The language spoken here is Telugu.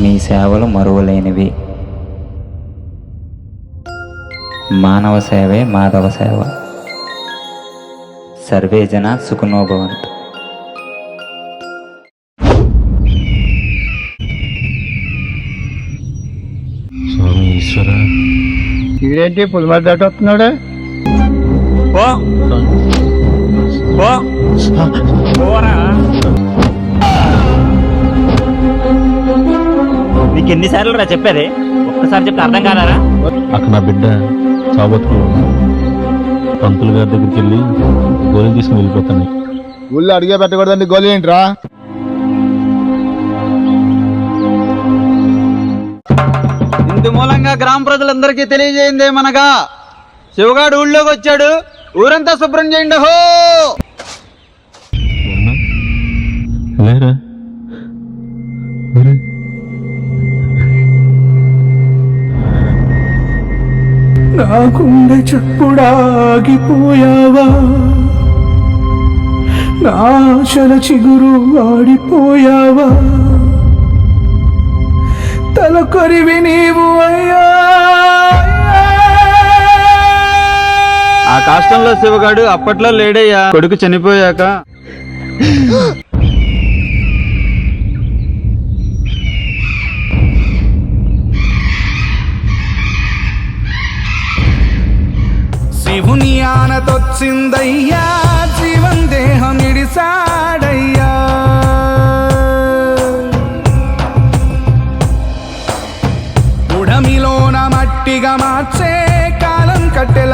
మీ సేవలు మరువలేనివి. మానవ సేవే మాధవ సేవ. సర్వే జన సుఖినో భవంతు. స్వామి ఈశ్వర, ఇదేంటి పులిమరి దాటి వస్తున్నాడు? నీకు ఎన్నిసార్లు రా చెప్పేది? ఒక్కసారి చెప్తే అర్థం కాదారా? అక్కడ నా బిడ్డ చాబతుకులు పంతులు గారి దగ్గరికి వెళ్ళి గోళీలు తీసుకుని వెళ్ళిపోతాను. ఊళ్ళో అడిగే పెట్టకూడదండి, గోళీ ఏంట్రా? ఇందు మూలంగా గ్రామ ప్రజలందరికీ తెలియజేయిందేమనగా, శివగాడు ఊళ్ళోకి వచ్చాడు, ఊరంతా శుభ్రం చేయండి హో. లేరా నా గుండె చప్పుడాగిపోయావా, నా ఆశల చిగురు ఆడిపోయావా, తలకొరివి నీవు అయ్యా. ఆ కాష్టంలో శివగాడు అప్పట్లో లేడయ్యా, కొడుకు చనిపోయాక. శివుని ఆనతొచ్చిందయ్యా, జీవన్ దేహం ఇడిసాడయ్యా. ఉడమిలోన మట్టిగా మార్చే కాలం కట్టెల